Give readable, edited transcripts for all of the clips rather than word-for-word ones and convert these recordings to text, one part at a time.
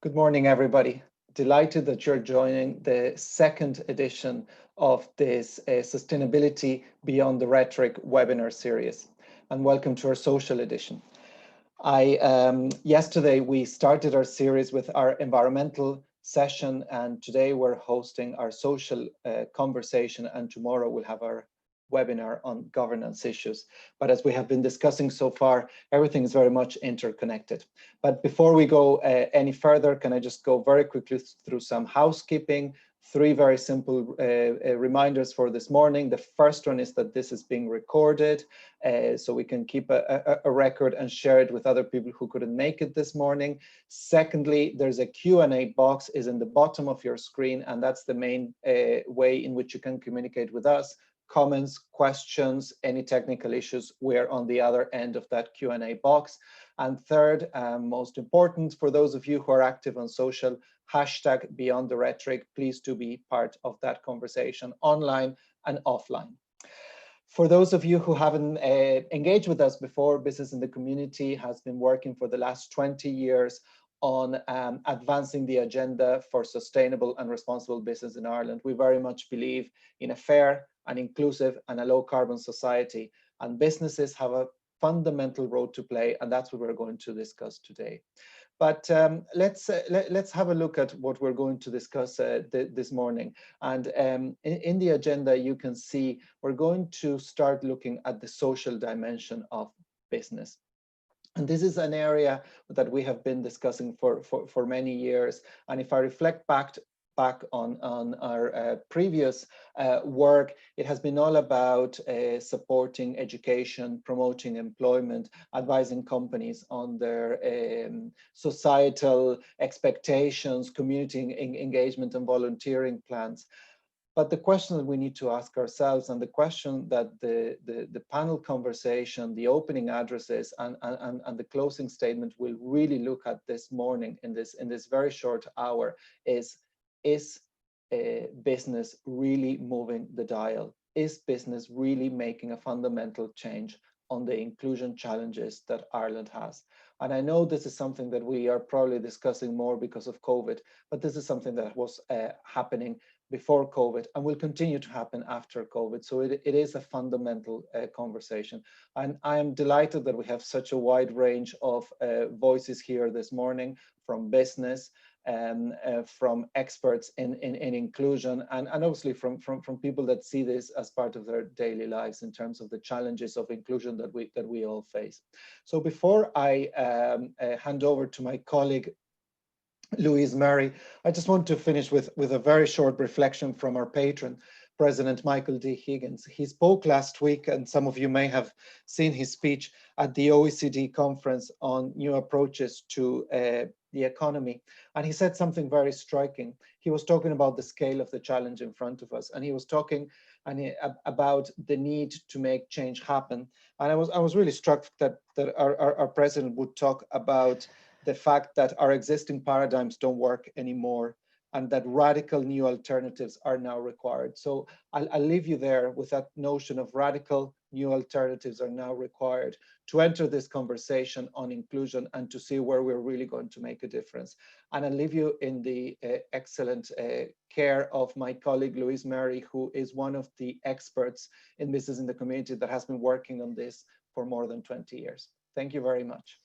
Good morning, everybody. Delighted that you're joining the second edition of this Sustainability Beyond the Rhetoric webinar series, and welcome to our social edition. Yesterday we started our series with our environmental session, and today we're hosting our social conversation, and tomorrow we'll have our webinar on governance issues. But as we have been discussing so far, everything is very much interconnected. But before we go any further, can I just go very quickly through some housekeeping? Three very simple reminders for this morning. The first one is that this is being recorded, so we can keep a record and share it with other people who couldn't make it this morning. Secondly, there's a Q&A box is in the bottom of your screen, and that's the main way in which you can communicate with us. Comments, questions, any technical issues, we're on the other end of that Q&A box. And third, most important, for those of you who are active on social, hashtag Beyond the Rhetoric, please do be part of that conversation online and offline. For those of you who haven't engaged with us before, Business in the Community has been working for the last 20 years on advancing the agenda for sustainable and responsible business in Ireland. We very much believe in a fair and inclusive and a low carbon society, and businesses have a fundamental role to play, and that's what we're going to discuss today. But let's have a look at what we're going to discuss this morning. And in the agenda, you can see we're going to start looking at the social dimension of business. And this is an area that we have been discussing for many years. And if I reflect back on our previous work, it has been all about supporting education, promoting employment, advising companies on their societal expectations, community engagement and volunteering plans. But the question that we need to ask ourselves, and the question that the panel conversation, the opening addresses, and the closing statement will really look at this morning in this very short hour is business really moving the dial? Is business really making a fundamental change on the inclusion challenges that Ireland has? And I know this is something that we are probably discussing more because of COVID, but this is something that was happening before COVID and will continue to happen after COVID. So it is a fundamental conversation. And I am delighted that we have such a wide range of voices here this morning, from business, from experts in inclusion, and obviously from people that see this as part of their daily lives in terms of the challenges of inclusion that we all face. So before I hand over to my colleague Louise Murray, I just want to finish with a very short reflection from our patron, President Michael D. Higgins. He spoke last week, and some of you may have seen his speech at the OECD conference on new approaches to the economy. And he said something very striking. He was talking about the scale of the challenge in front of us, and he was talking about the need to make change happen. And I was really struck that our president would talk about the fact that our existing paradigms don't work anymore, and that radical new alternatives are now required. So I'll leave you there with that notion of radical new alternatives are now required to enter this conversation on inclusion and to see where we're really going to make a difference. And I'll leave you in the excellent care of my colleague, Louise Murray, who is one of the experts in business in the community that has been working on this for more than 20 years. Thank you very much.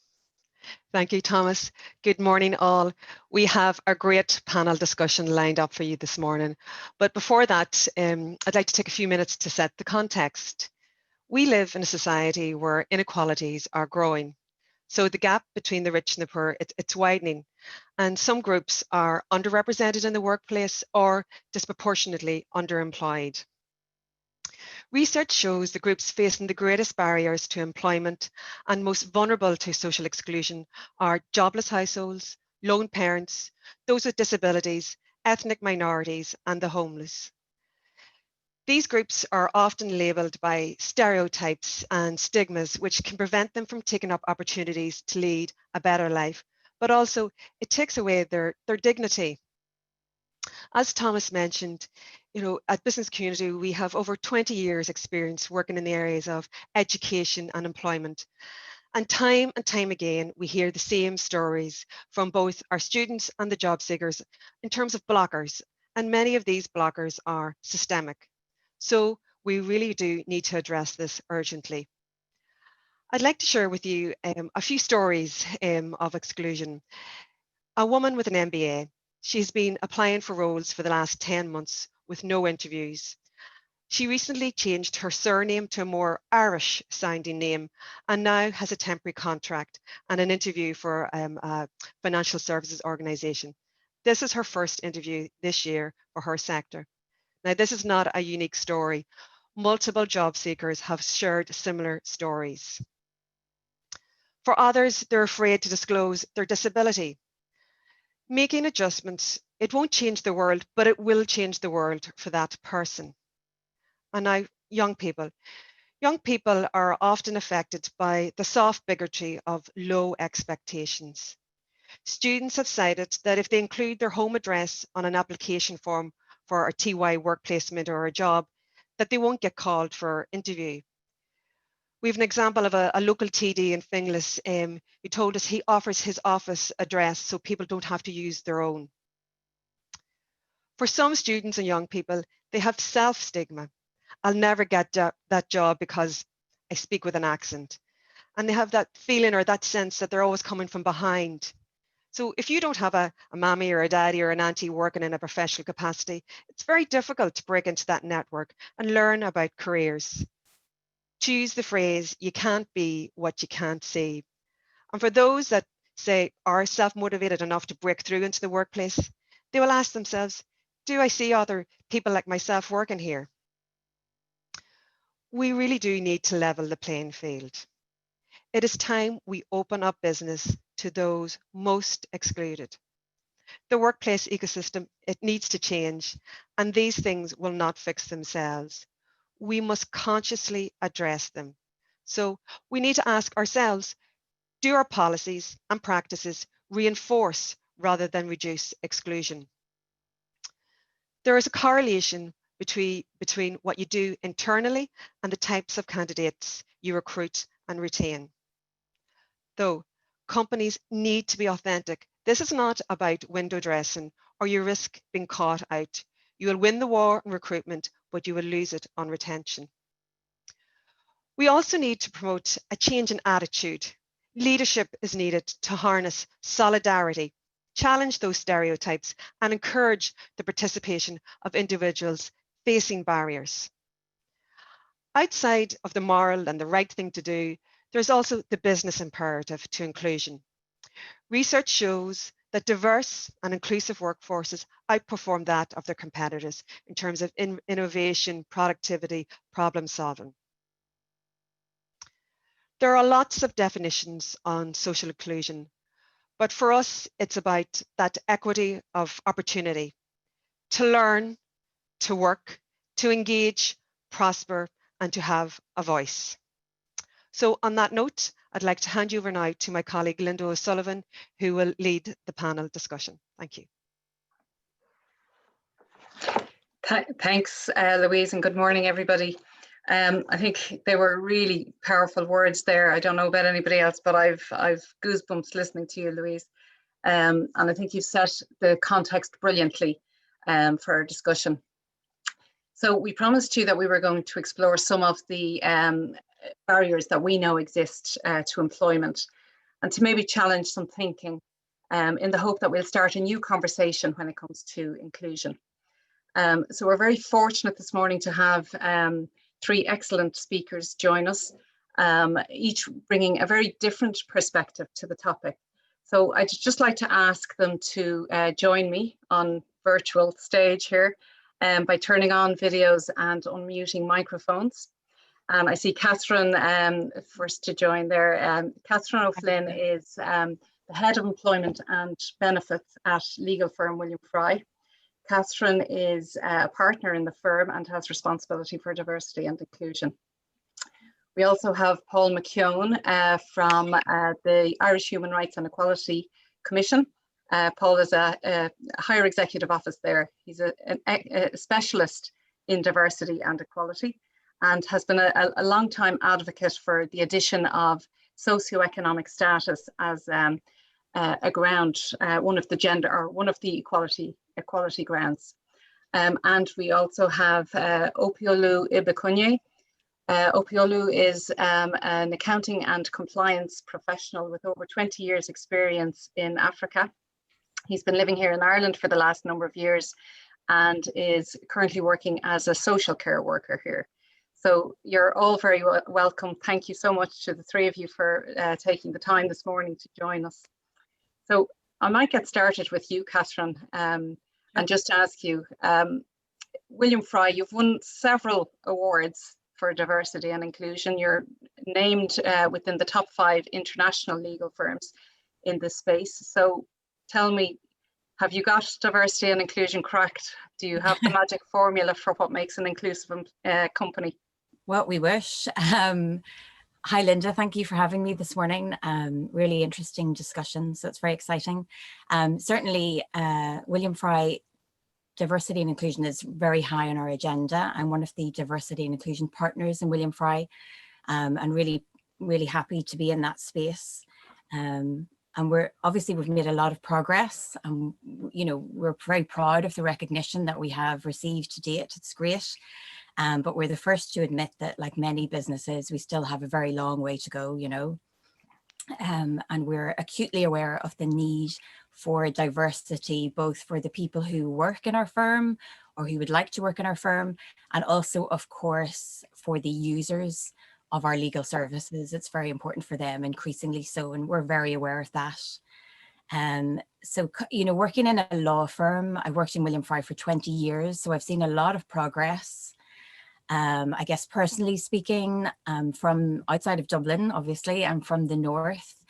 Thank you, Thomas. Good morning, all. We have a great panel discussion lined up for you this morning. But before that, I'd like to take a few minutes to set the context. We live in a society where inequalities are growing. So the gap between the rich and the poor, it's widening. And some groups are underrepresented in the workplace or disproportionately underemployed. Research shows the groups facing the greatest barriers to employment and most vulnerable to social exclusion are jobless households, lone parents, those with disabilities, ethnic minorities, and the homeless. These groups are often labelled by stereotypes and stigmas, which can prevent them from taking up opportunities to lead a better life, but also it takes away their dignity. As Thomas mentioned, at Business Community, we have over 20 years experience working in the areas of education and employment. And time again, we hear the same stories from both our students and the job seekers in terms of blockers. And many of these blockers are systemic. So we really do need to address this urgently. I'd like to share with you a few stories of exclusion. A woman with an MBA, she's been applying for roles for the last 10 months with no interviews. She recently changed her surname to a more Irish sounding name and now has a temporary contract and an interview for a financial services organisation. This is her first interview this year for her sector. Now, this is not a unique story. Multiple job seekers have shared similar stories. For others, they're afraid to disclose their disability. Making adjustments, it won't change the world, but it will change the world for that person. And now, young people are often affected by the soft bigotry of low expectations. Students have cited that if they include their home address on an application form for a TY work placement or a job, that they won't get called for interview. We have an example of a local TD in Finglas who told us he offers his office address so people don't have to use their own. For some students and young people, they have self-stigma. I'll never get that job because I speak with an accent. And they have that feeling or that sense that they're always coming from behind. So if you don't have a mommy or a daddy or an auntie working in a professional capacity, it's very difficult to break into that network and learn about careers. Choose the phrase, you can't be what you can't see. And for those that say are self-motivated enough to break through into the workplace, they will ask themselves, do I see other people like myself working here? We really do need to level the playing field. It is time we open up business to those most excluded. The workplace ecosystem, it needs to change, and these things will not fix themselves. We must consciously address them. So we need to ask ourselves, do our policies and practices reinforce rather than reduce exclusion? There is a correlation between what you do internally and the types of candidates you recruit and retain. Though companies need to be authentic, this is not about window dressing or you risk being caught out. You will win the war on recruitment, but you will lose it on retention. We also need to promote a change in attitude. Leadership is needed to harness solidarity, challenge those stereotypes, and encourage the participation of individuals facing barriers. Outside of the moral and the right thing to do, there's also the business imperative to inclusion. Research shows that diverse and inclusive workforces outperform that of their competitors in terms of innovation, productivity, problem solving. There are lots of definitions on social inclusion, but for us, it's about that equity of opportunity to learn, to work, to engage, prosper, and to have a voice. So on that note, I'd like to hand you over now to my colleague, Linda O'Sullivan, who will lead the panel discussion. Thank you. Thanks, Louise, and good morning, everybody. I think they were really powerful words there. I don't know about anybody else, but I've goosebumps listening to you, Louise. And I think you've set the context brilliantly for our discussion. So we promised you that we were going to explore some of the barriers that we know exist to employment and to maybe challenge some thinking in the hope that we'll start a new conversation when it comes to inclusion. So we're very fortunate this morning to have three excellent speakers join us, each bringing a very different perspective to the topic. So I'd just like to ask them to join me on virtual stage here by turning on videos and unmuting microphones. And I see Catherine first to join there. Catherine O'Flynn is the Head of Employment and Benefits at legal firm William Fry. Catherine is a partner in the firm and has responsibility for diversity and inclusion. We also have Paul McKeon from the Irish Human Rights and Equality Commission. Paul is a higher executive office there. He's a specialist in diversity and equality and has been a long-time advocate for the addition of socioeconomic status as a ground, one of the gender or one of the equality grounds. And we also have Opeolu Ibikunle. Opeolu is an accounting and compliance professional with over 20 years experience in Africa. He's been living here in Ireland for the last number of years and is currently working as a social care worker here. So you're all very welcome. Thank you so much to the three of you for taking the time this morning to join us. So I might get started with you, Catherine, and just ask you, William Fry, you've won several awards for diversity and inclusion. You're named within the top 5 international legal firms in this space. So tell me, have you got diversity and inclusion cracked? Do you have the magic formula for what makes an inclusive company? Well, we wish. Hi, Linda. Thank you for having me this morning. Really interesting discussion. So it's very exciting. Certainly, William Fry, diversity and inclusion is very high on our agenda. I'm one of the diversity and inclusion partners in William Fry, and really, really happy to be in that space. And we've made a lot of progress. You know, we're very proud of the recognition that we have received to date. It's great. But we're the first to admit that, like many businesses, we still have a very long way to go, you know. And we're acutely aware of the need for diversity, both for the people who work in our firm or who would like to work in our firm, and also, of course, for the users of our legal services. It's very important for them, increasingly so, and we're very aware of that. So, you know, working in a law firm, I worked in William Fry for 20 years, so I've seen a lot of progress. I guess personally speaking, from outside of Dublin, obviously, I'm from the north.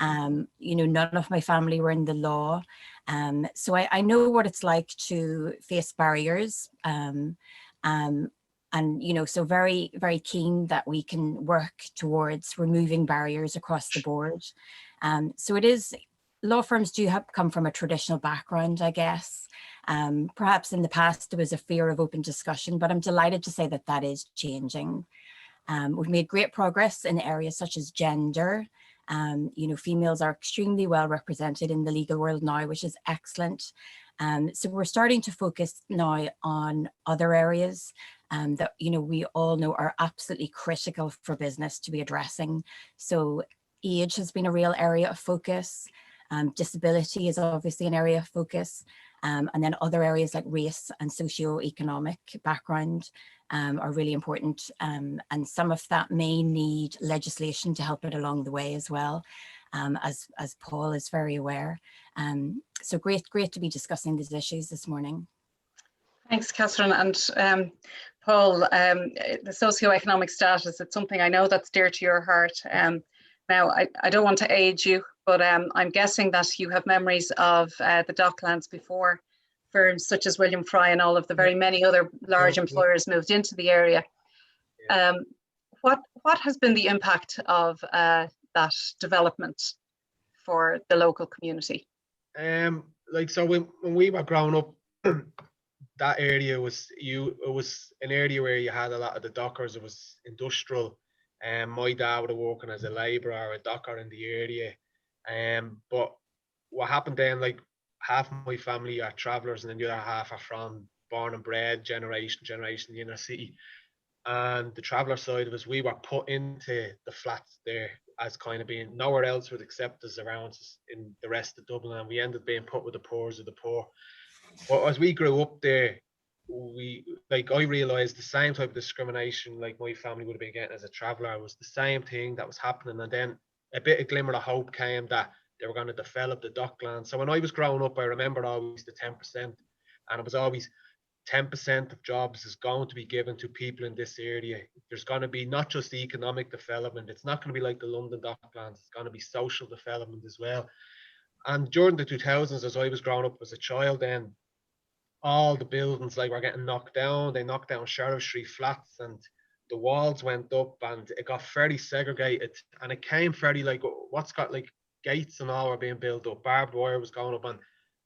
You know, none of my family were in the law. So I know what it's like to face barriers. And, you know, so very, very keen that we can work towards removing barriers across the board. So it is, law firms do come from a traditional background, I guess. Perhaps in the past there was a fear of open discussion, but I'm delighted to say that that is changing. We've made great progress in areas such as gender. You know, females are extremely well represented in the legal world now, which is excellent. So we're starting to focus now on other areas that, you know, we all know are absolutely critical for business to be addressing. So age has been a real area of focus. Disability is obviously an area of focus. And then other areas like race and socioeconomic background are really important. And some of that may need legislation to help it along the way as well, as Paul is very aware. So great to be discussing these issues this morning. Thanks, Catherine. And Paul, the socioeconomic status, it's something I know that's dear to your heart. Now, I don't want to age you, but I'm guessing that you have memories of the Docklands before firms such as William Fry and all of the very many other large employers moved into the area. What has been the impact of that development for the local community? Like, so when we were growing up, that area was an area where you had a lot of the dockers. It was industrial. My dad would have working as a labourer or a docker in the area. But what happened then, like, half my family are travellers and then the other half are from born and bred generation in the inner city. And the traveller side of us, we were put into the flats there as kind of being nowhere else would accept us around in the rest of Dublin, and we ended up being put with the poors of the poor. But as we grew up there, I realised the same type of discrimination like my family would have been getting as a traveller was the same thing that was happening. And then a bit of glimmer of hope came that they were going to develop the Docklands. So when I was growing up, I remember always the 10%, and it was always 10% of jobs is going to be given to people in this area. There's going to be not just economic development. It's not going to be like the London Docklands. It's going to be social development as well. And during the 2000s, as I was growing up as a child, then all the buildings like were getting knocked down. They knocked down Sheriff Street flats and the walls went up and it got very segregated. And it came very like what's got like gates and all were being built up. Barbed wire was going up and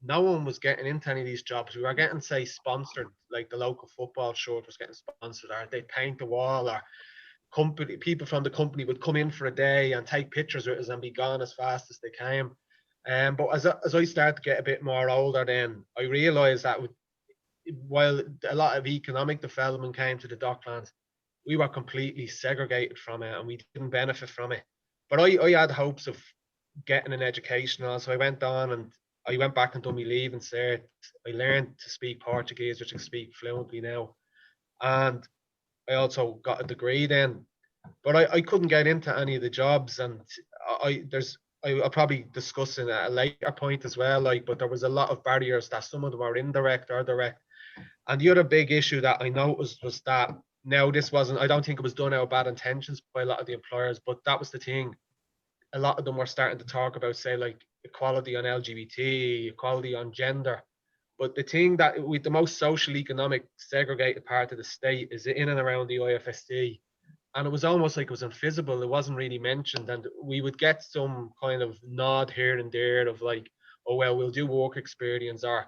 no one was getting into any of these jobs. We were getting, say, sponsored, like the local football shirt was getting sponsored, or they paint the wall or people from the company would come in for a day and take pictures with us and be gone as fast as they came. But as I started to get a bit more older, then I realised that while a lot of economic development came to the Docklands, we were completely segregated from it and we didn't benefit from it. But I had hopes of getting an education. So I went on and I went back and done my leaving cert. I learned to speak Portuguese, which I speak fluently now. And I also got a degree then. But I couldn't get into any of the jobs. And I'll probably discuss in at a later point as well, but there was a lot of barriers that some of them were indirect or direct. And the other big issue that I noticed was that now I don't think it was done out of bad intentions by a lot of the employers, but that was the thing. A lot of them were starting to talk about, say, equality on LGBT, equality on gender. But the thing that with the most social economic segregated part of the state is in and around the IFSC. And it was almost like it was invisible. It wasn't really mentioned. And we would get some kind of nod here and there of oh, well, we'll do work experience, or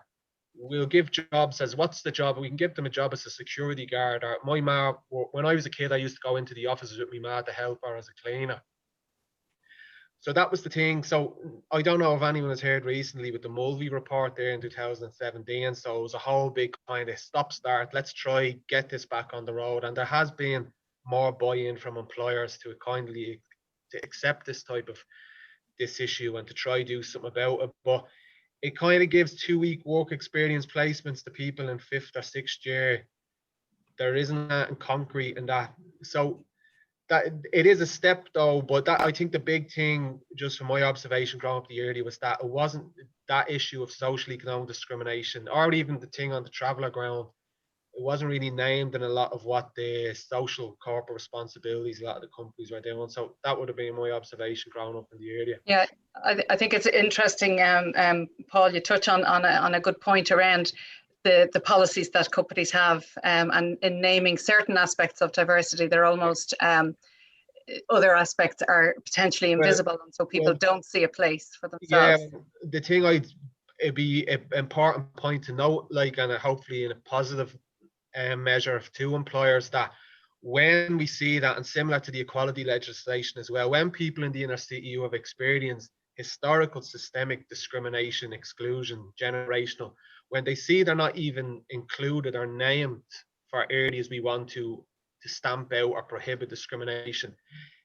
we'll give jobs as, what's the job? We can give them a job as a security guard. Or my ma, when I was a kid, I used to go into the offices with my ma to help her as a cleaner. So that was the thing. So I don't know if anyone has heard recently with the Mulvey report there in 2017. So it was a whole big kind of stop-start. Let's try get this back on the road. And there has been more buy-in from employers to kindly to accept this issue and to try do something about it. But it kind of gives 2-week work experience placements to people in 5th or 6th year. There isn't that in concrete in that. So that it is a step though, but that I think the big thing, just from my observation growing up the area, was that it wasn't that issue of social economic discrimination, or even the thing on the traveller ground. It wasn't really named in a lot of what the social corporate responsibilities a lot of the companies were doing. So that would have been my observation growing up in the area. Yeah, I think it's interesting, Paul, you touch on a good point around the policies that companies have, and in naming certain aspects of diversity, they're almost other aspects are potentially invisible, and so people don't see a place for themselves. Yeah, the thing it'd be an important point to note, and hopefully in a positive measure to employers, that when we see that, and similar to the equality legislation as well, when people in the inner city have experienced historical systemic discrimination, exclusion, generational, when they see they're not even included or named for areas we want to stamp out or prohibit discrimination,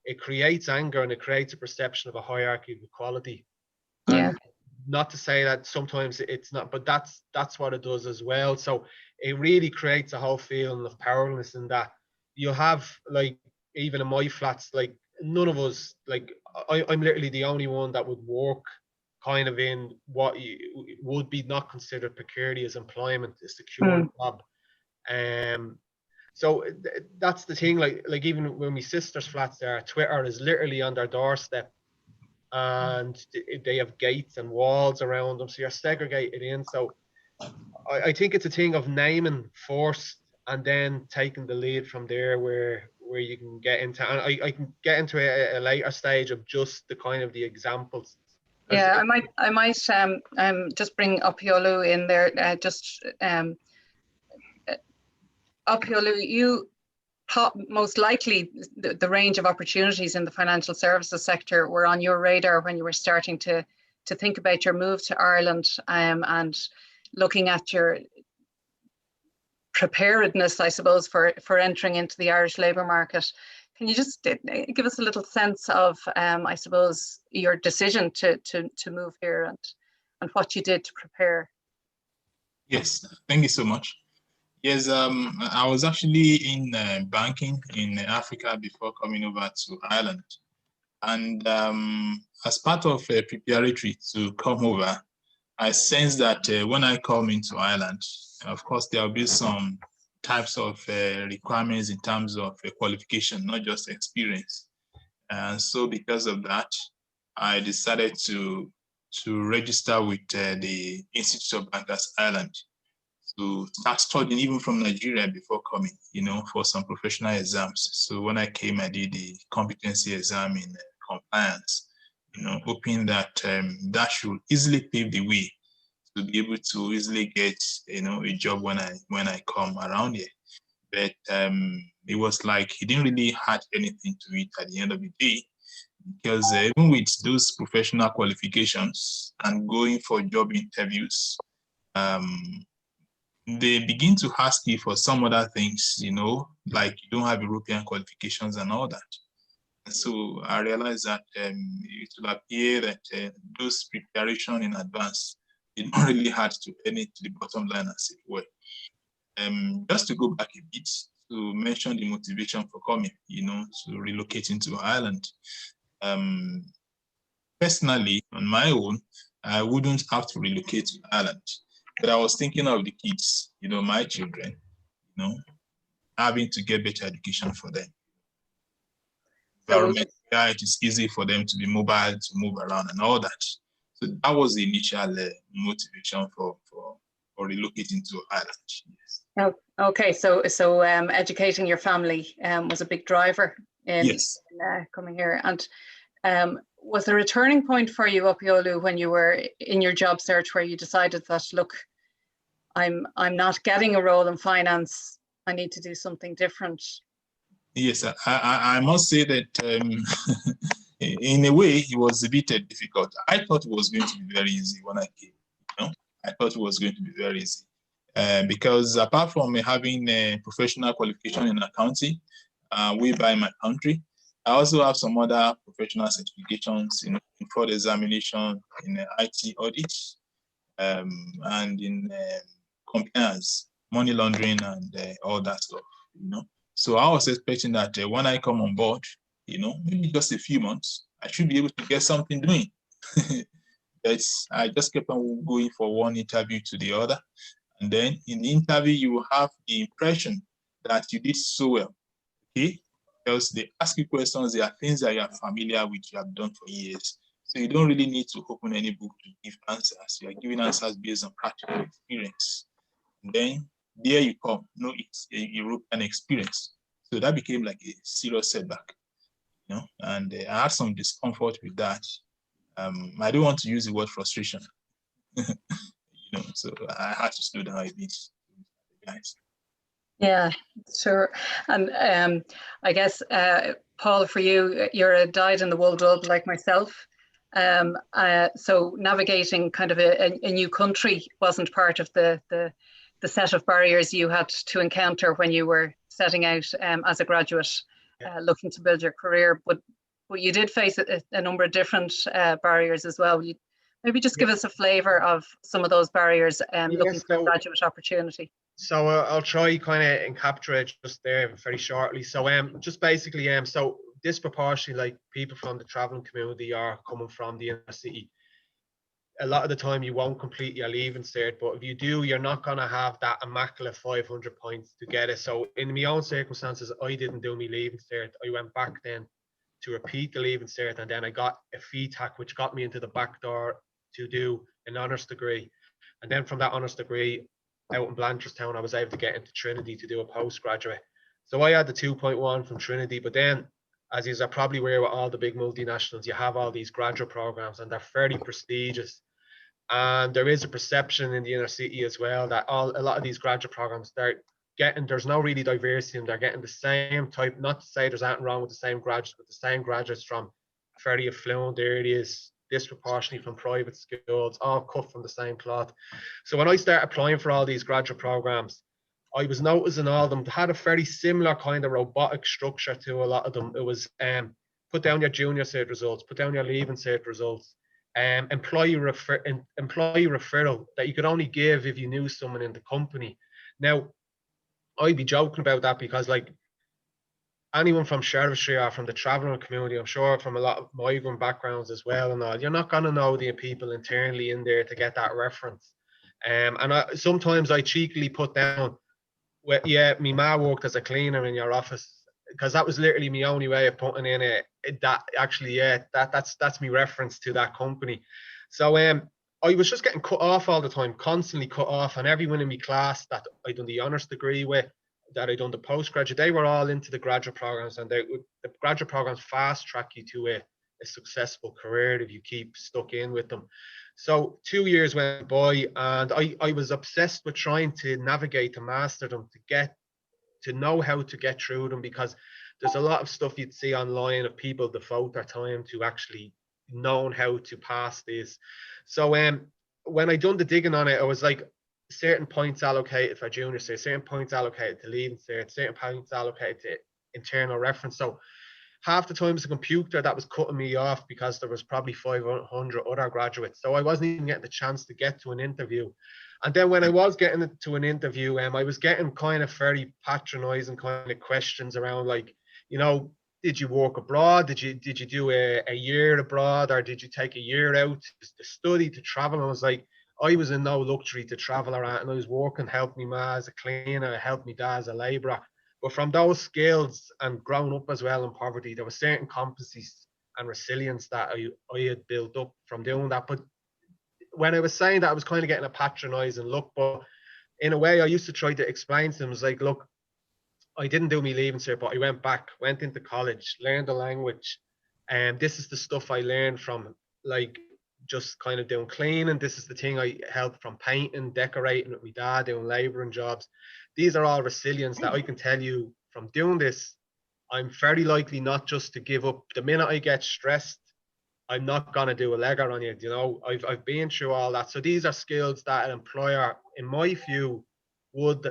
it creates anger and it creates a perception of a hierarchy of equality. Yeah. And not to say that sometimes it's not, but that's what it does as well. So it really creates a whole feeling of powerlessness in that you have, even in my flats, none of us, I'm literally the only one that would work kind of in what would be not considered precarious employment, a secure job. So that's the thing, even when my sister's flats there, Twitter is literally on their doorstep, and they have gates and walls around them, so you're segregated in. So I think it's a thing of naming first and then taking the lead from there, where you can get into, and I can get into a later stage of just the kind of the examples. Yeah, I might just bring Opeolu in there. Opeolu, you thought most likely the range of opportunities in the financial services sector were on your radar when you were starting to think about your move to Ireland, and looking at your preparedness, I suppose, for entering into the Irish labour market. Can you just give us a little sense of, I suppose, your decision to move here and what you did to prepare? Yes, thank you so much. Yes, I was actually in banking in Africa before coming over to Ireland. And as part of preparatory to come over, I sense that when I come into Ireland, of course, there will be some types of requirements in terms of qualification, not just experience. And so because of that, I decided to register with the Institute of Bankers Ireland to start studying even from Nigeria before coming, for some professional exams. So when I came, I did the competency exam in compliance, hoping that that should easily pave the way to be able to easily get, a job when I come around here. but it was like he didn't really add anything to it at the end of the day, because even with those professional qualifications and going for job interviews, they begin to ask you for some other things, you know, like you don't have European qualifications and all that. And so I realized that it will appear that those preparation in advance did not really add to the bottom line, as it were. Just to go back a bit to mention the motivation for coming, you know, to relocating to Ireland. Personally, on my own, I wouldn't have to relocate to Ireland, but I was thinking of the kids, you know, my children, you know, having to get better education for them. Environment where it is easy for them to be mobile, to move around and all that. So that was the initial motivation for relocating to Ireland. Yes. Oh, okay, so educating your family was a big driver in coming here. And was there a turning point for you, Opeolu, when you were in your job search where you decided that, look, I'm not getting a role in finance, I need to do something different? Yes, I must say that in a way it was a bit difficult. I thought it was going to be very easy when I came. You know, I thought it was going to be very easy because apart from having a professional qualification in accounting, whereby in my country, I also have some other professional certifications in fraud examination, in IT audit, and in compliance, money laundering, and all that stuff. You know. So I was expecting that when I come on board, you know, maybe just a few months, I should be able to get something doing. But I just kept on going for one interview to the other. And then in the interview, you will have the impression that you did so well, okay? Because they ask you questions, there are things that you are familiar with, you have done for years. So you don't really need to open any book to give answers. You are giving answers based on practical experience. And then there you come, no, it's a European experience. So that became like a serious setback, you know, and I had some discomfort with that. I don't want to use the word frustration, you know, so I had to slow down a bit, guys. Yeah, sure. And I guess, Paul, for you, you're a dyed-in-the-wool dub like myself. So navigating kind of a new country wasn't part of the set of barriers you had to encounter when you were setting out as a graduate, looking to build your career. But you did face a number of different barriers as well. You maybe just give us a flavour of some of those barriers looking for a graduate opportunity. So I'll try kind of and capture it just there very shortly. So just basically so disproportionately, like people from the travelling community are coming from the inner city. A lot of the time you won't complete your leaving cert, but if you do, you're not going to have that immaculate 500 points to get it. So in my own circumstances, I didn't do my leaving cert. I went back then to repeat the leaving cert, and then I got a FETAC, which got me into the back door to do an honours degree. And then from that honours degree out in Blanchardstown, I was able to get into Trinity to do a postgraduate. So I had the 2.1 from Trinity, but then, as you are probably aware with all the big multinationals, you have all these graduate programs and they're fairly prestigious. And there is a perception in the inner city as well that a lot of these graduate programs, there's no really diversity in them. They're getting the same type, not to say there's anything wrong with the same graduates, but the same graduates from fairly affluent areas, disproportionately from private schools, all cut from the same cloth. So when I started applying for all these graduate programs, I was noticing all of them had a very similar kind of robotic structure to a lot of them. It was put down your junior cert results, put down your leaving cert results, employee referral that you could only give if you knew someone in the company. Now, I'd be joking about that because, like, anyone from Sheriffshire or from the travelling community, I'm sure from a lot of migrant backgrounds as well and all, you're not going to know the people internally in there to get that reference. And sometimes I cheekily put down, well, yeah, my ma worked as a cleaner in your office, because that was literally my only way of putting in that's my reference to that company. So I was just getting cut off all the time, constantly cut off, and everyone in my class that I done the honours degree with, that I done the postgraduate, they were all into the graduate programs, and the graduate programs fast track you to a successful career if you keep stuck in with them. So 2 years went by, and I was obsessed with trying to navigate to master them, to get to know how to get through them, because there's a lot of stuff you'd see online of people devote their time to actually knowing how to pass this. So when I done the digging on it, I was like, certain points allocated for junior cert, certain points allocated to leaving cert, certain points allocated to internal reference. So half the time it was a computer that was cutting me off because there was probably 500 other graduates. So I wasn't even getting the chance to get to an interview. And then when I was getting to an interview, I was getting kind of very patronizing kind of questions around, like, you know, did you work abroad? Did you do a year abroad, or did you take a year out to study, to travel? And I was like, I was in no luxury to travel around, and I was working, helping me ma as a cleaner, helped me dad as a labourer. But from those skills and growing up as well in poverty, there were certain competencies and resilience that I had built up from doing that. But when I was saying that, I was kind of getting a patronising look. But in a way, I used to try to explain to them, was like, look, I didn't do me leaving cert, but I went back, went into college, learned the language, and this is the stuff I learned from, like, just kind of doing cleaning. This is the thing I helped from painting, decorating with my dad, doing labouring jobs. These are all resilience that I can tell you from doing this. I'm very likely not just to give up. The minute I get stressed, I'm not going to do a legger on you. You know, I've been through all that. So these are skills that an employer, in my view, would,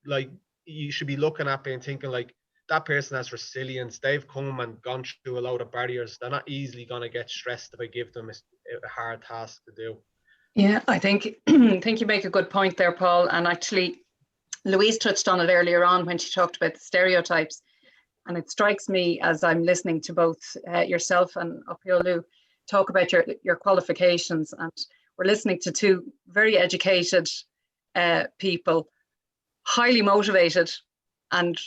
like, you should be looking at and thinking, like, that person has resilience. They've come and gone through a load of barriers. They're not easily going to get stressed if I give them a hard task to do. Yeah, I think you make a good point there, Paul. And actually, Louise touched on it earlier on when she talked about the stereotypes. And it strikes me as I'm listening to both yourself and Opeolu talk about your qualifications, and we're listening to two very educated people, highly motivated, and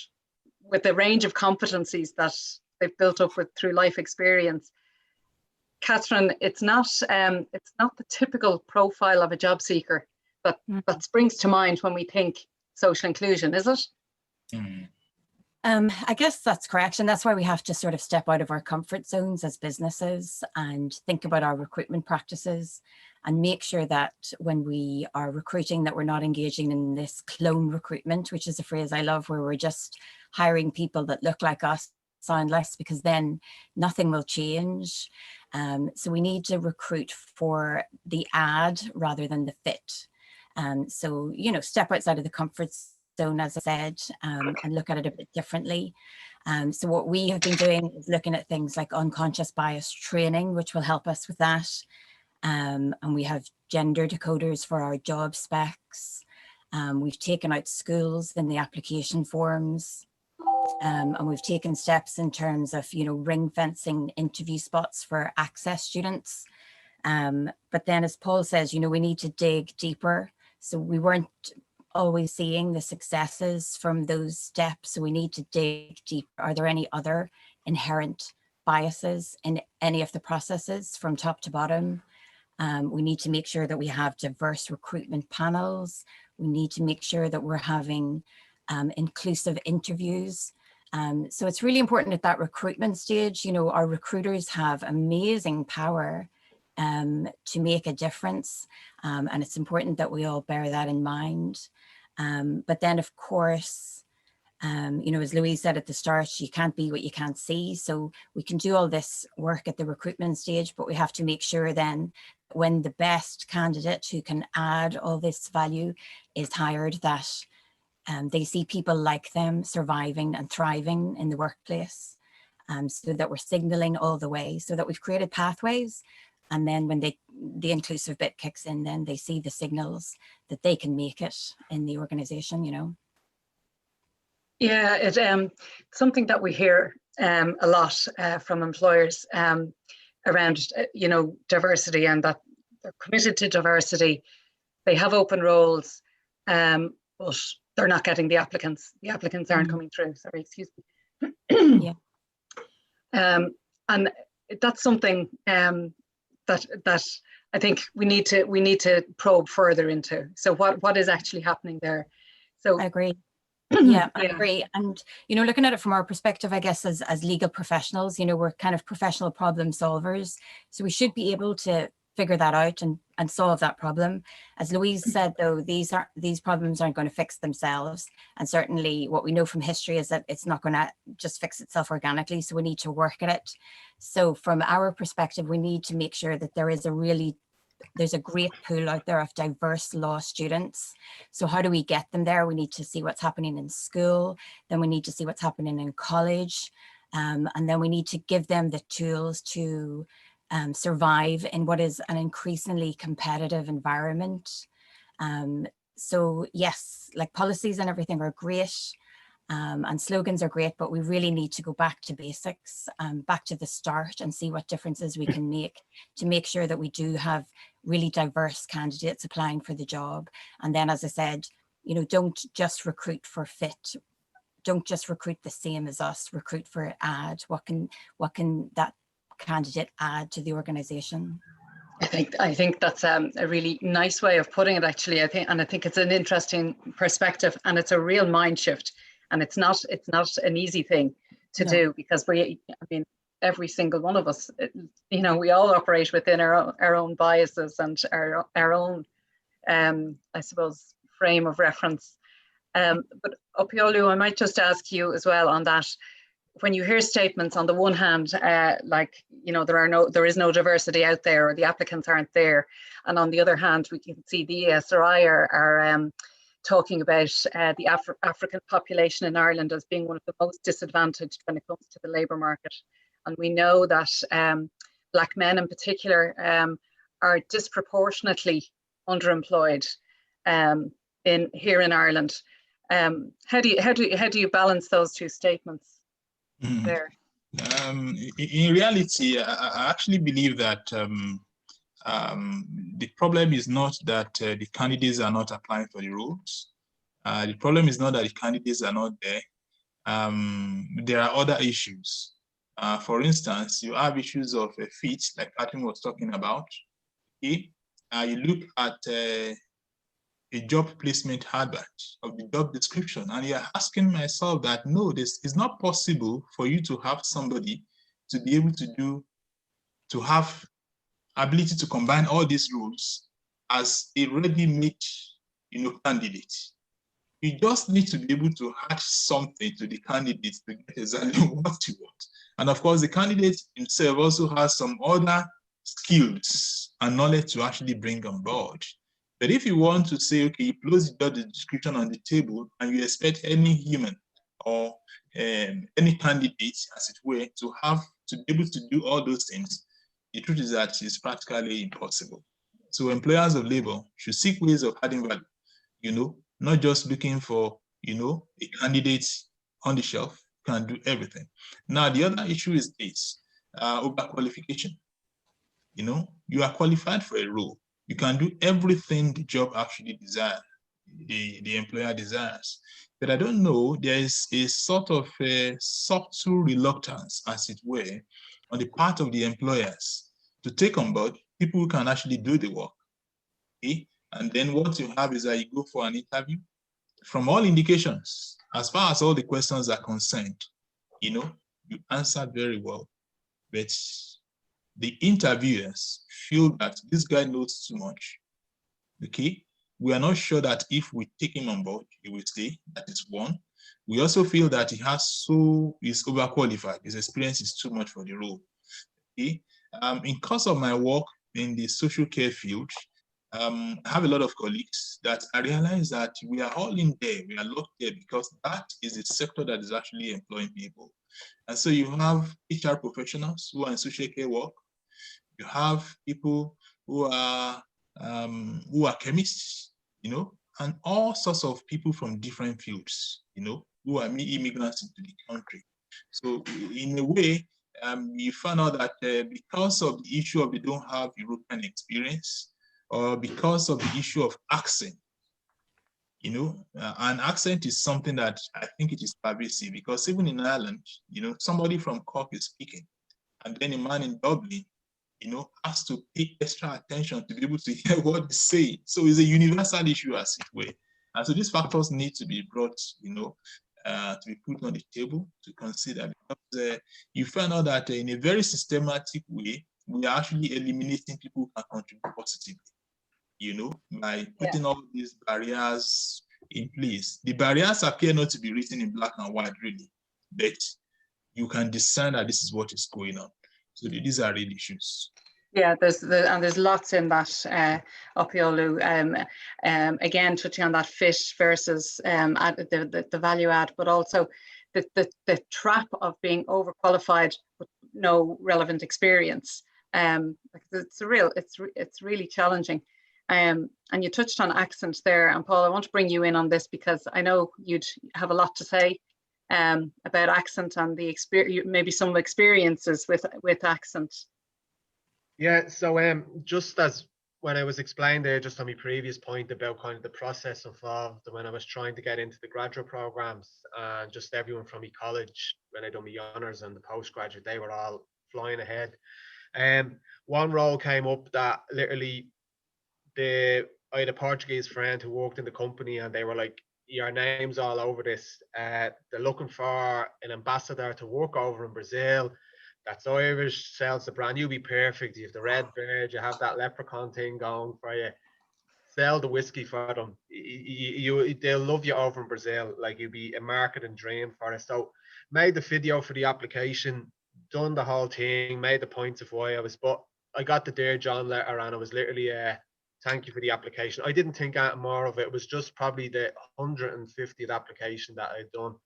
with a range of competencies that they've built up through life experience. Catherine, it's not the typical profile of a job seeker that springs to mind when we think social inclusion, is it? I guess that's correct. And that's why we have to sort of step out of our comfort zones as businesses and think about our recruitment practices and make sure that when we are recruiting, that we're not engaging in this clone recruitment, which is a phrase I love, where we're just hiring people that look like us, sound less, because then nothing will change. So we need to recruit for the ad rather than the fit. So, you know, step outside of the comfort zone, as I said, and look at it a bit differently. So what we have been doing is looking at things like unconscious bias training, which will help us with that. And we have gender decoders for our job specs. We've taken out schools in the application forms. And we've taken steps in terms of, you know, ring fencing interview spots for access students. But then, as Paul says, you know, we need to dig deeper. So we weren't always seeing the successes from those steps. So we need to dig deep. Are there any other inherent biases in any of the processes from top to bottom? We need to make sure that we have diverse recruitment panels. We need to make sure that we're having inclusive interviews. So it's really important at that recruitment stage. You know, our recruiters have amazing power to make a difference. And it's important that we all bear that in mind. But then, of course, you know, as Louise said at the start, you can't be what you can't see. So we can do all this work at the recruitment stage, but we have to make sure then when the best candidate who can add all this value is hired, that they see people like them surviving and thriving in the workplace, so that we're signaling all the way, so that we've created pathways. And then when the inclusive bit kicks in, then they see the signals that they can make it in the organization, you know. Yeah, it's something that we hear a lot from employers around, you know, diversity, and that they're committed to diversity. They have open roles, but they're not getting the applicants. The applicants aren't coming through. Sorry, excuse me. Yeah. And that's something that I think we need to probe further into. So what is actually happening there? So I agree. Yeah, I agree. And, you know, looking at it from our perspective, I guess, as legal professionals, you know, we're kind of professional problem solvers. So we should be able to figure that out and solve that problem. As Louise said, though, these problems aren't going to fix themselves. And certainly what we know from history is that it's not going to just fix itself organically. So we need to work at it. So from our perspective, we need to make sure that there's a great pool out there of diverse law students. So how do we get them there? We need to see what's happening in school. Then we need to see what's happening in college. And then we need to give them the tools to survive in what is an increasingly competitive environment. So yes, like policies and everything are great, and slogans are great, but we really need to go back to basics, back to the start, and see what differences we can make to make sure that we do have really diverse candidates applying for the job. And then, as I said, you know, don't just recruit for fit. Don't just recruit the same as us, recruit for add. What can that candidate add to the organization? I think that's a really nice way of putting it, actually. I think it's an interesting perspective, and it's a real mind shift, and it's not an easy thing to do, because every single one of us, you know, we all operate within our own biases and our own I suppose frame of reference. But Opeolu, I might just ask you as well on that. When you hear statements on the one hand, like, you know, there is no diversity out there, or the applicants aren't there, and on the other hand, we can see the ESRI are talking about the African population in Ireland as being one of the most disadvantaged when it comes to the labour market, and we know that Black men in particular are disproportionately underemployed here in Ireland. How do you balance those two statements? There. In reality, I actually believe that the problem is not that the candidates are not applying for the roles. The problem is not that the candidates are not there. There are other issues. For instance, you have issues of fit, like Patton was talking about. Okay? You look at a job placement advert of the job description, and you're asking myself that, no, this is not possible for you to have somebody to be able to have ability to combine all these roles as a ready-made, you know, candidate. You just need to be able to add something to the candidate to get exactly what you want. And of course, the candidate himself also has some other skills and knowledge to actually bring on board. But if you want to say, okay, you close the job description on the table and you expect any human or any candidate, as it were, to be able to do all those things, the truth is that it's practically impossible. So employers of labor should seek ways of adding value, you know, not just looking for, you know, a candidate on the shelf can do everything. Now, the other issue is this, overqualification. You know, you are qualified for a role. You can do everything the job actually desires, the employer desires. But I don't know, there is a sort of a subtle reluctance, as it were, on the part of the employers to take on board people who can actually do the work. Okay? And then what you have is that you go for an interview. From all indications, as far as all the questions are concerned, you know, you answered very well. But the interviewers feel that this guy knows too much. Okay, we are not sure that if we take him on board, he will stay. That is one. We also feel that he is overqualified. His experience is too much for the role. Okay, in course of my work in the social care field, I have a lot of colleagues that I realize that we are all in there. We are locked there because that is a sector that is actually employing people. And so you have HR professionals who are in social care work. You have people who are chemists, you know, and all sorts of people from different fields, you know, who are immigrants into the country. So in a way, you find out that because of the issue of they don't have European experience, or because of the issue of accent, you know, an accent is something that I think it is pervasive, because even in Ireland, you know, somebody from Cork is speaking, and then a man in Dublin, you know, has to pay extra attention to be able to hear what they say. So it's a universal issue, as it were. And so these factors need to be brought, you know, to be put on the table to consider, because you find out that in a very systematic way, we are actually eliminating people who can contribute positively, you know, by putting all these barriers in place. The barriers appear not to be written in black and white, really, but you can discern that this is what is going on. So these are real issues. Yeah, there's lots in that, Opeolu. Again, touching on that fit versus the value add, but also the trap of being overqualified with no relevant experience. It's really challenging. And you touched on accent there, and Paul, I want to bring you in on this because I know you'd have a lot to say about accent and the experience, maybe some experiences with accent. Yeah, so just as when I was explaining there, just on my previous point about kind of the process involved when I was trying to get into the graduate programs, and just everyone from my college, when I done my honours and the postgraduate, they were all flying ahead. One role came up that literally I had a Portuguese friend who worked in the company, and they were like, your name's all over this. They're looking for an ambassador to work over in Brazil. That's Irish, sells the brand. You'll be perfect. You have the red bird, you have that leprechaun thing going for you. Sell the whiskey for them. They'll love you over in Brazil. Like, you'll be a marketing dream for it. So made the video for the application, done the whole thing, made the points of why I was, but I got the Dear John letter, and it was literally thank you for the application. I didn't think out more of it. It was just probably the 150th application that I'd done.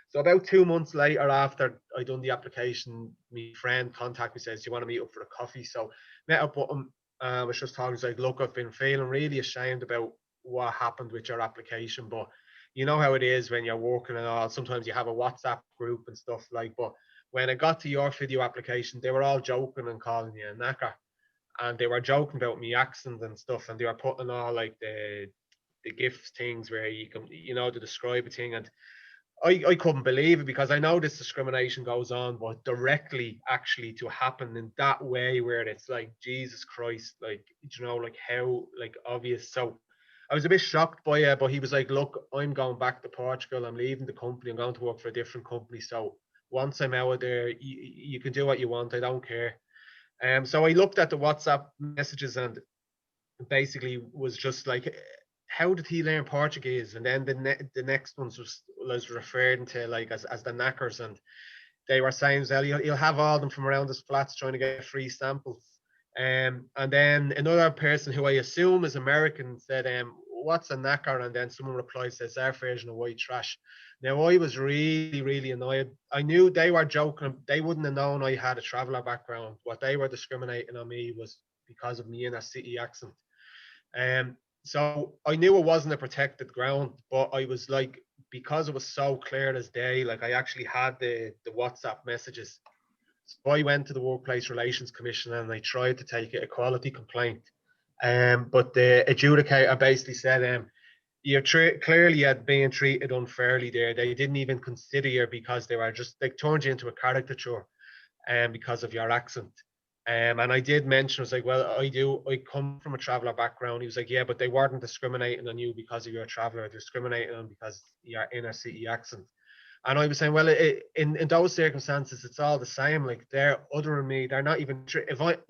So about 2 months later, after I done the application, my friend contacted me, says, do you want to meet up for a coffee? So met up with him. I was just talking, like, look, I've been feeling really ashamed about what happened with your application, but you know how it is when you're working and all. Sometimes you have a WhatsApp group and stuff like, but when I got to your video application, they were all joking and calling you a knacker. And they were joking about me accent and stuff, and they were putting all like the GIF things where you can, you know, to describe a thing. And I couldn't believe it, because I know this discrimination goes on, but directly actually to happen in that way, where it's like, Jesus Christ, like, you know, like how like obvious. So I was a bit shocked by it, but he was like, look, I'm going back to Portugal. I'm leaving the company. I'm going to work for a different company. So once I'm out of there, you can do what you want. I don't care. So I looked at the WhatsApp messages, and basically was just like, how did he learn Portuguese? And then the next ones was referring to like as the knackers, and they were saying, well, you'll have all of them from around his flats trying to get free samples. And then another person who I assume is American said, what's a knacker? And then someone replied, says, our version of white trash. Now I was really, really annoyed. I knew they were joking. They wouldn't have known I had a traveller background. What they were discriminating on me was because of me inner city accent. So I knew it wasn't a protected ground, but I was like, because it was so clear as day, like I actually had the WhatsApp messages. So I went to the Workplace Relations Commission and I tried to take an equality complaint. But the adjudicator basically said, you're clearly being treated unfairly there. They didn't even consider you because they turned you into a caricature because of your accent. And I did mention, I was like, well, I come from a traveller background. He was like, yeah, but they weren't discriminating on you because of your traveller, they're discriminating on because of your inner city accent. And I was saying, well, in those circumstances, it's all the same. Like, they're othering me. They're not even,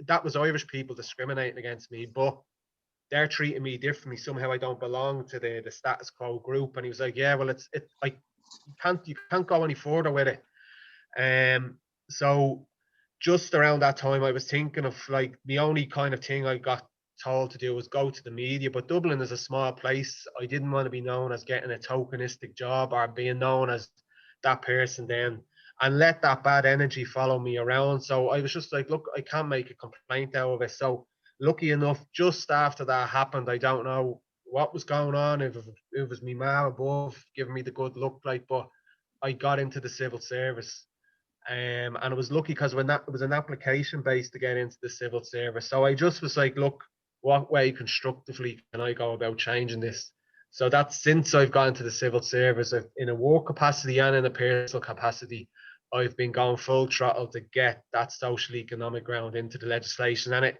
that was Irish people discriminating against me, but they're treating me differently. Somehow I don't belong to the status quo group. And he was like, yeah, well, you can't go any further with it. So just around that time, I was thinking of like the only kind of thing I got told to do was go to the media. But Dublin is a small place. I didn't want to be known as getting a tokenistic job or being known as that person then, and let that bad energy follow me around. So I was just like, look, I can't make a complaint out of it. So lucky enough, just after that happened, I don't know what was going on, if it was me ma above giving me the good look, like, but I got into the civil service. And it was lucky because when that was an application based to get into the civil service. So I just was like, look, what way constructively can I go about changing this? So that's since I've gone into the civil service, in a work capacity and in a personal capacity, I've been going full throttle to get that social economic ground into the legislation. And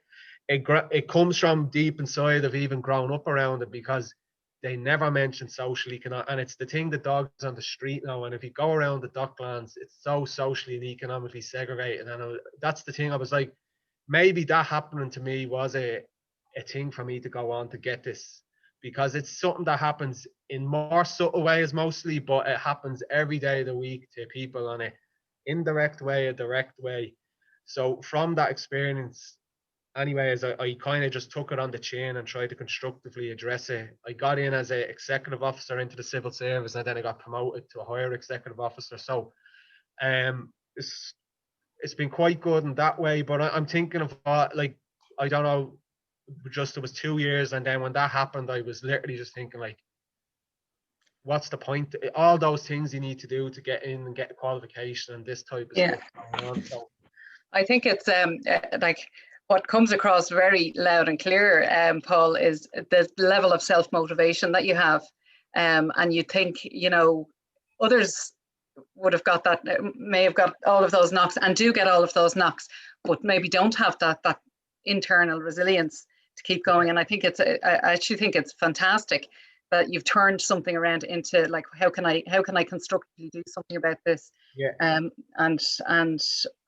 it comes from deep inside of even growing up around it, because they never mention social economic, and it's the thing that dogs on the street now. And if you go around the Docklands, it's so socially and economically segregated. And that's the thing. I was like, maybe that happening to me was a thing for me to go on to get this, because it's something that happens in more subtle ways mostly, but it happens every day of the week to people on an indirect way, a direct way. So from that experience, anyways, I kind of just took it on the chin and tried to constructively address it. I got in as an executive officer into the civil service, and then I got promoted to a higher executive officer. So it's been quite good in that way. But I'm thinking of like, I don't know, just it was 2 years, and then when that happened, I was literally just thinking like, what's the point? All those things you need to do to get in and get a qualification and this type of stuff going on. So I think it's like what comes across very loud and clear, Paul, is the level of self-motivation that you have. And you think, you know, others would have got that, may have got all of those knocks and do get all of those knocks, but maybe don't have that internal resilience to keep going. And I think it's, I actually think it's fantastic that you've turned something around into like, how can I constructively do something about this? Yeah. And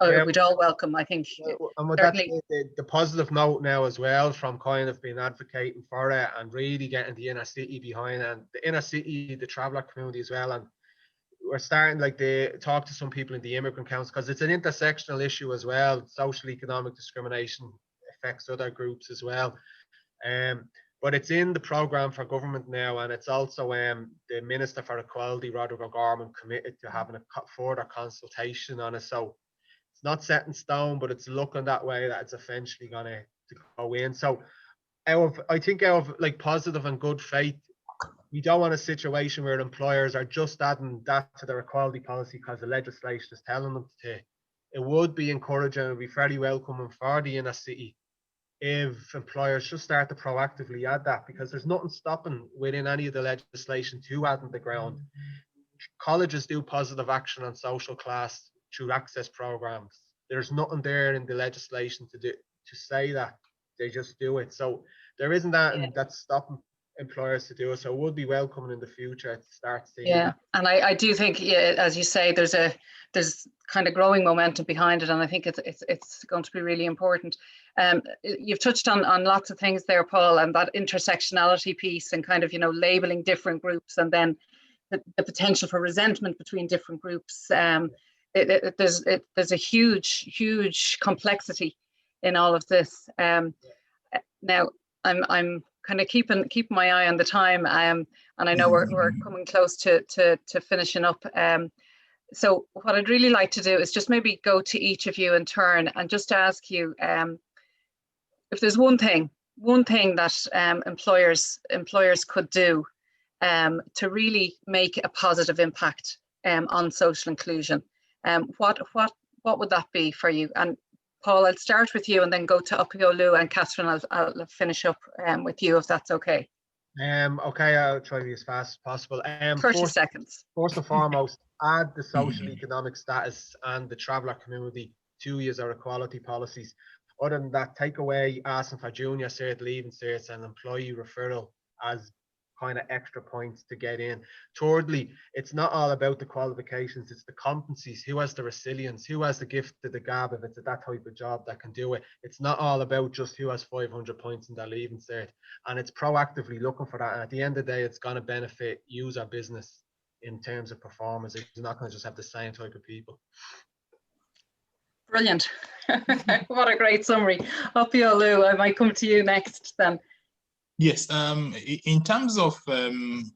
Yeah. we'd all welcome, I think. And with that, the positive note now as well, from kind of being advocating for it and really getting the inner city behind, and the inner city, the traveller community as well. And we're starting like to talk to some people in the immigrant council, because it's an intersectional issue as well. Social economic discrimination affects other groups as well. But it's in the programme for government now, and it's also the Minister for Equality, Rhetoric, committed to having a further consultation on it. So it's not set in stone, but it's looking that way that it's eventually going to go in. So I think out of like positive and good faith, we don't want a situation where employers are just adding that to their equality policy because the legislation is telling them to. It would be encouraging, it would be very welcoming for the inner city if employers just start to proactively add that, because there's nothing stopping within any of the legislation to add in the ground. Colleges do positive action on social class through access programs. There's nothing there in the legislation to say that. They just do it. So there isn't that, and that's stopping employers to do it. So it would be welcoming in the future to start seeing. Yeah, and I do think, yeah, as you say, there's kind of growing momentum behind it, and I think it's going to be really important. You've touched on lots of things there, Paul, and that intersectionality piece, and kind of, you know, labeling different groups, and then the potential for resentment between different groups. There's a huge complexity in all of this. Now I'm kind of keeping my eye on the time, and I know we're coming close to finishing up. So what I'd really like to do is just maybe go to each of you in turn and just ask you if there's one thing that employers could do to really make a positive impact on social inclusion. What would that be for you? And Paul, I'll start with you and then go to Opeolu, and Catherine, I'll finish up with you if that's okay. Okay, I'll try to be as fast as possible. 30 seconds. First and foremost, add the social economic status and the traveller community to your equality policies. Other than that, take away asking for junior cert, leaving certs, and employee referral as kind of extra points to get in. Thirdly, it's not all about the qualifications, it's the competencies. Who has the resilience? Who has the gift of the gab if it's that type of job that can do it? It's not all about just who has 500 points in their leaving cert. And it's proactively looking for that. And at the end of the day, it's going to benefit user business in terms of performance. It's not going to just have the same type of people. Brilliant. What a great summary. Opeolu, I might come to you next then. Yes, in terms of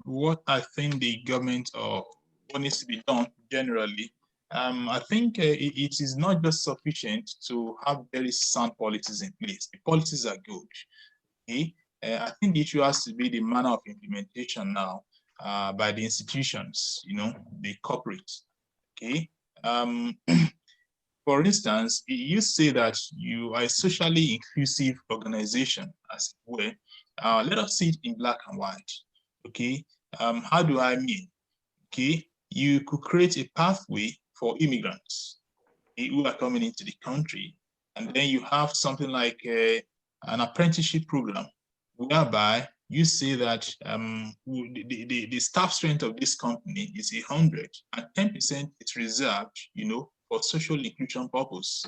what I think the government or what needs to be done generally, I think it is not just sufficient to have very sound policies in place. The policies are good. Okay? I think the issue has to be the manner of implementation now by the institutions, you know, the corporate. Okay. For instance, you say that you are a socially inclusive organization, as it were. Let us see it in black and white. Okay, how do I mean? Okay, you could create a pathway for immigrants who are coming into the country, and then you have something like an apprenticeship program, whereby you say that the staff strength of this company is 100, and 10% is reserved, you know, for social inclusion purpose.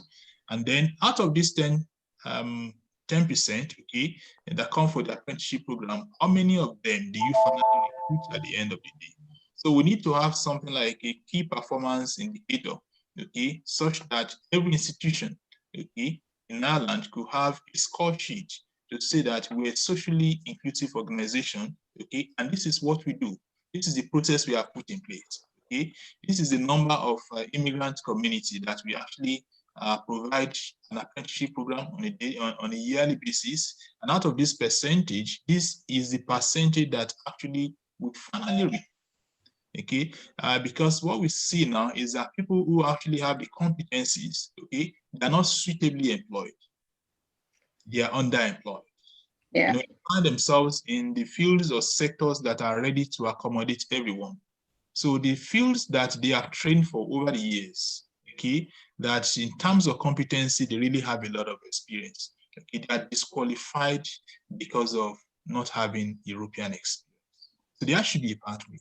And then out of this 10 10%, okay, that come for the apprenticeship program, how many of them do you finally recruit at the end of the day? So we need to have something like a key performance indicator, okay, such that every institution, okay, in Ireland could have a score sheet to say that we're a socially inclusive organization, okay, and this is what we do. This is the process we have put in place, okay. This is the number of immigrant community that we actually provide an apprenticeship program on a yearly basis, and out of this percentage, this is the percentage that actually we finally reach. Okay, because what we see now is that people who actually have the competencies, okay, they're not suitably employed. They are underemployed. Yeah. They find themselves in the fields or sectors that are ready to accommodate everyone. So the fields that they are trained for over the years, okay, that in terms of competency, they really have a lot of experience. Okay, they are disqualified because of not having European experience. So there should be a pathway,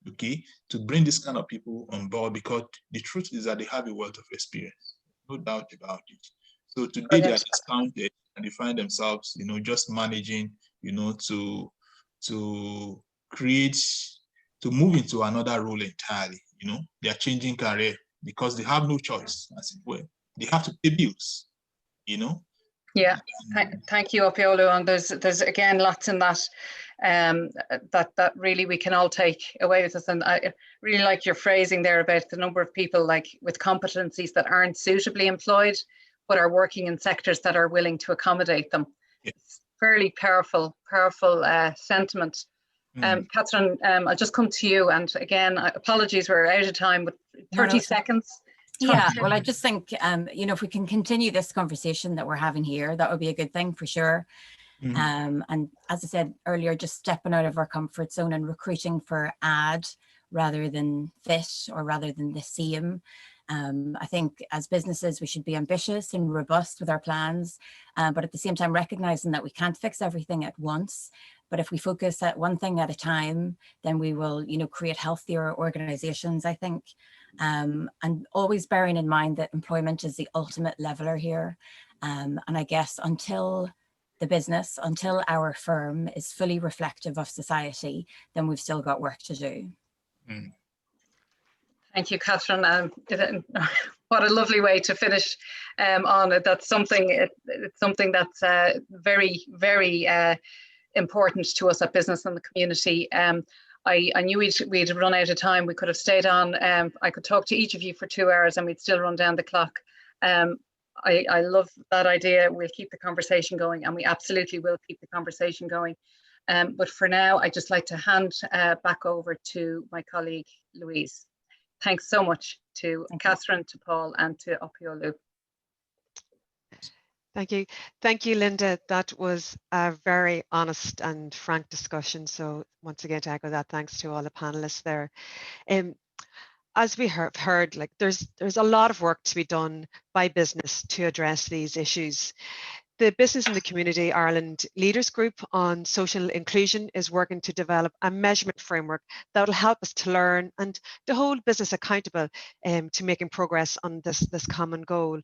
okay, to bring this kind of people on board, because the truth is that they have a wealth of experience, no doubt about it. So today they are discounted and they find themselves, just managing, to create, to move into another role entirely. They are changing career because they have no choice, as it were. They have to pay bills, Yeah, thank you, Opeolu. And there's again lots in that that really we can all take away with us. And I really like your phrasing there about the number of people like with competencies that aren't suitably employed, but are working in sectors that are willing to accommodate them. Yeah. It's fairly powerful sentiment. Catherine, I'll just come to you. And again, apologies, we're out of time, but 30 seconds. Yeah, well, I just think, if we can continue this conversation that we're having here, that would be a good thing for sure. And as I said earlier, just stepping out of our comfort zone and recruiting for add rather than fit or rather than the same. I think as businesses, we should be ambitious and robust with our plans, but at the same time, recognizing that we can't fix everything at once. But if we focus at one thing at a time, then we will, create healthier organizations, I think. And always bearing in mind that employment is the ultimate leveler here. And I guess until our firm is fully reflective of society, then we've still got work to do. Thank you, Catherine. What a lovely way to finish on it. That's something, it's something that's very, very important to us at Business and the Community. I knew we'd run out of time. We could have stayed on. I could talk to each of you for 2 hours and we'd still run down the clock. I love that idea. We'll keep the conversation going, and we absolutely will keep the conversation going. But for now, I'd just like to hand back over to my colleague, Louise. Thanks so much to Catherine, to Paul, and to Opeolu. Thank you. Thank you, Linda. That was a very honest and frank discussion. So once again, to echo that, thanks to all the panelists there. As we have heard, like there's a lot of work to be done by business to address these issues. The Business and the Community Ireland Leaders Group on Social Inclusion is working to develop a measurement framework that will help us to learn and to hold business accountable to making progress on this common goal.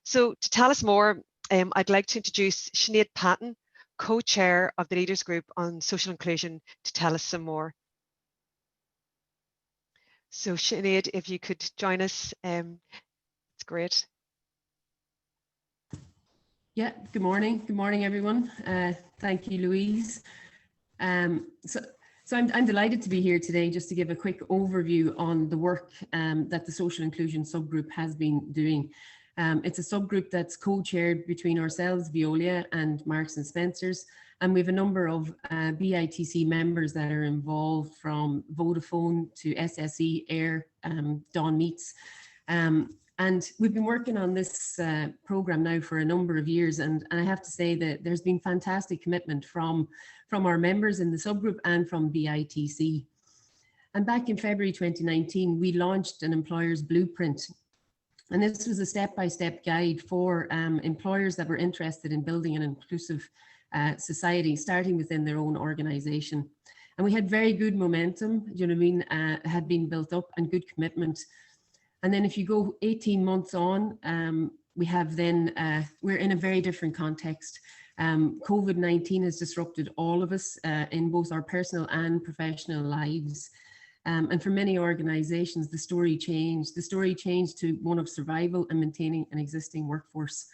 So to tell us more, I'd like to introduce Sinéad Patton, co-chair of the Leaders Group on Social Inclusion, to tell us some more. So Sinéad, if you could join us, it's great. Yeah, good morning. Good morning, everyone. Thank you, Louise. So I'm delighted to be here today just to give a quick overview on the work that the Social Inclusion Subgroup has been doing. It's a subgroup that's co-chaired between ourselves, Veolia, and Marks and Spencer's, and we have a number of BITC members that are involved, from Vodafone to SSE, Air, Don Meats. And we've been working on this program now for a number of years, and I have to say that there's been fantastic commitment from our members in the subgroup and from BITC. And back in February 2019, we launched an employer's blueprint. And this was a step-by-step guide for employers that were interested in building an inclusive society, starting within their own organization. And we had very good momentum, you know what I mean, had been built up, and good commitment. And then if you go 18 months on, we have then, we're in a very different context. COVID-19 has disrupted all of us in both our personal and professional lives. And for many organizations, the story changed. The story changed to one of survival and maintaining an existing workforce.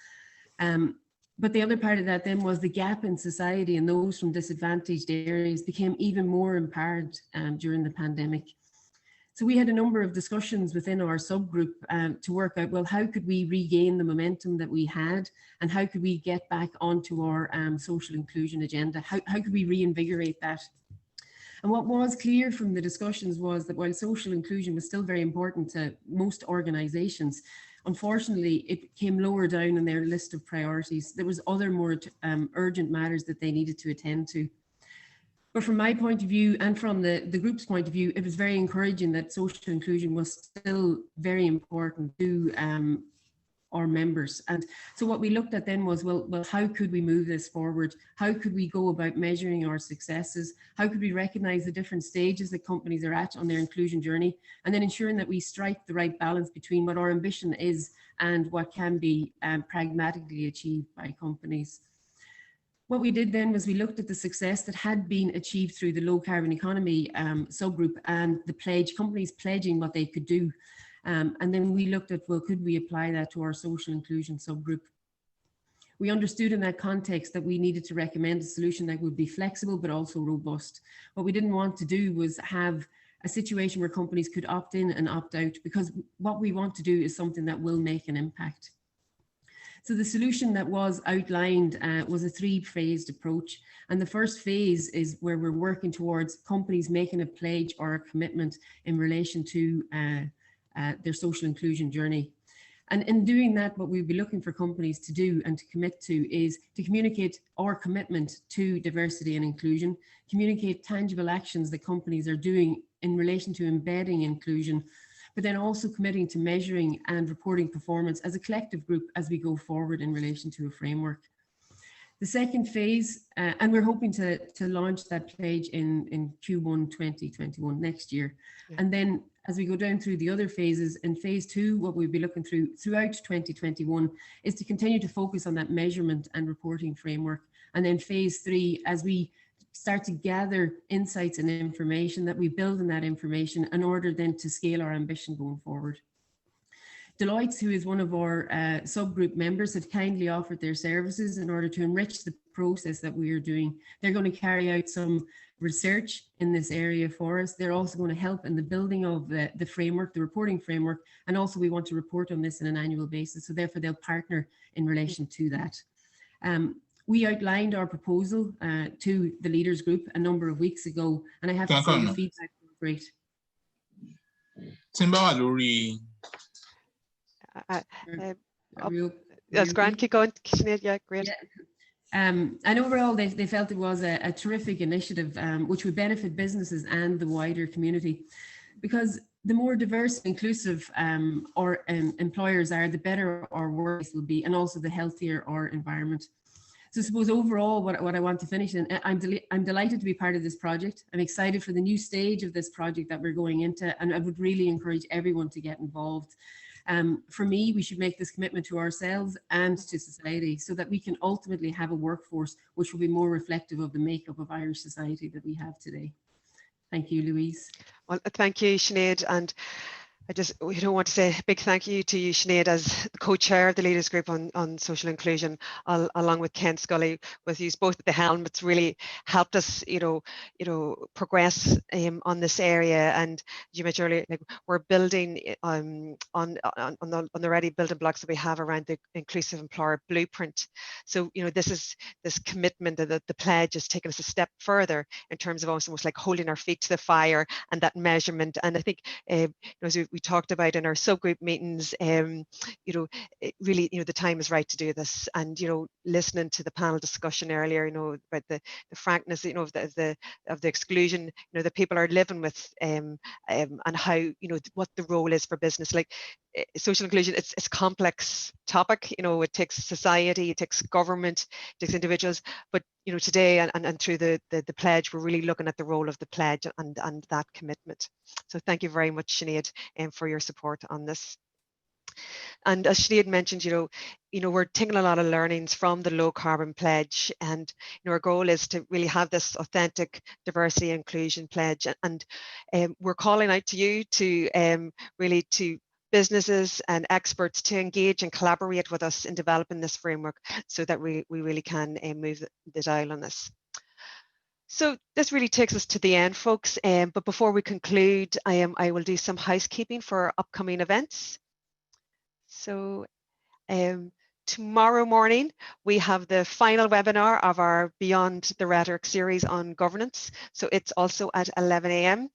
But the other part of that then was the gap in society, and those from disadvantaged areas became even more apparent during the pandemic. So we had a number of discussions within our subgroup to work out, well, how could we regain the momentum that we had, and how could we get back onto our social inclusion agenda? How could we reinvigorate that? And what was clear from the discussions was that while social inclusion was still very important to most organizations, unfortunately, it came lower down on their list of priorities. There was other more urgent matters that they needed to attend to. But from my point of view, and from the group's point of view, it was very encouraging that social inclusion was still very important to our members. And so what we looked at then was, well, how could we move this forward? How could we go about measuring our successes? How could we recognize the different stages that companies are at on their inclusion journey? And then ensuring that we strike the right balance between what our ambition is and what can be pragmatically achieved by companies. What we did then was we looked at the success that had been achieved through the low carbon economy subgroup and the pledge, companies pledging what they could do. And then we looked at, well, could we apply that to our social inclusion subgroup? We understood in that context that we needed to recommend a solution that would be flexible, but also robust. What we didn't want to do was have a situation where companies could opt in and opt out, because what we want to do is something that will make an impact. So the solution that was outlined was a 3-phased approach. And the first phase is where we're working towards companies making a pledge or a commitment in relation to their social inclusion journey. And in doing that, what we'll be looking for companies to do and to commit to is to communicate our commitment to diversity and inclusion, communicate tangible actions that companies are doing in relation to embedding inclusion, but then also committing to measuring and reporting performance as a collective group as we go forward in relation to a framework. The second phase, and we're hoping to launch that pledge in Q1 2021 next year. Yeah. And then as we go down through the other phases, in phase 2, what we'll be looking throughout 2021 is to continue to focus on that measurement and reporting framework. And then phase 3, as we start to gather insights and information, that we build on that information in order then to scale our ambition going forward. Deloitte, who is one of our subgroup members, have kindly offered their services in order to enrich the process that we are doing. They're going to carry out some research in this area for us. They're also going to help in the building of the framework, the reporting framework, and also we want to report on this on an annual basis. So therefore they'll partner in relation to that. We outlined our proposal to the leaders group a number of weeks ago, and I have to say the feedback was great. That's grand. Keep going, Sinead. Yeah, great. Yeah. And overall, they felt it was a terrific initiative which would benefit businesses and the wider community, because the more diverse and inclusive our employers are, the better our workplace will be, and also the healthier our environment. So I suppose overall, what I want to finish, and I'm delighted to be part of this project. I'm excited for the new stage of this project that we're going into, and I would really encourage everyone to get involved. For me, we should make this commitment to ourselves and to society so that we can ultimately have a workforce which will be more reflective of the makeup of Irish society that we have today. Thank you, Louise. Well, thank you, Sinead. And I just want to say a big thank you to you, Sinead, as the co-chair of the Leaders Group on social inclusion, along with Ken Scully, with you both at the helm. It's really helped us, progress on this area. And you mentioned earlier, like, we're building on the already building blocks that we have around the inclusive employer blueprint. So this commitment, that the pledge is taking us a step further in terms of almost like holding our feet to the fire and that measurement. And I think as we talked about in our subgroup meetings, really, the time is right to do this. And listening to the panel discussion earlier, about the frankness, of the exclusion, that people are living with, and how, what the role is for business. Like social inclusion, it's a complex topic. It takes society, it takes government, it takes individuals. But today and through the pledge, we're really looking at the role of the pledge and that commitment. So thank you very much, Sinead, for your support on this. And as Sinéad mentioned, we're taking a lot of learnings from the low carbon pledge, and our goal is to really have this authentic diversity inclusion pledge, and we're calling out to you to really to businesses and experts to engage and collaborate with us in developing this framework so that we really can move the dial on this. So this really takes us to the end, folks, but before we conclude, I will do some housekeeping for upcoming events. So tomorrow morning, we have the final webinar of our Beyond the Rhetoric series on governance. So it's also at 11 a.m.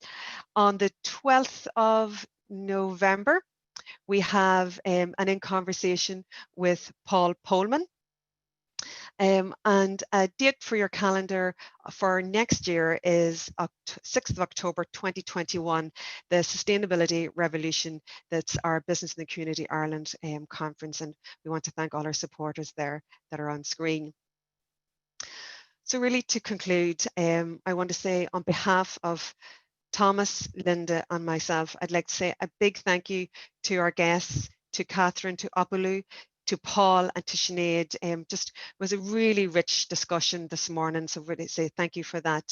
On the 12th of November, we have an in conversation with Paul Polman. And a date for your calendar for next year is 6th of October 2021, the Sustainability Revolution. That's our Business in the Community Ireland conference, and we want to thank all our supporters there that are on screen. So really to conclude, I want to say on behalf of Thomas, Linda and myself, I'd like to say a big thank you to our guests, to Catherine, to Opeolu, to Paul and to Sinéad. Just was a really rich discussion this morning, so really say thank you for that.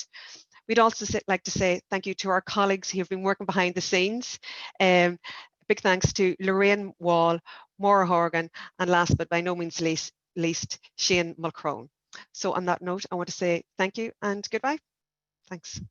We'd also like to say thank you to our colleagues who have been working behind the scenes. Big thanks to Lorraine Wall, Maura Horgan, and last but by no means least, Shane Mulcrone. So on that note, I want to say thank you and goodbye. Thanks.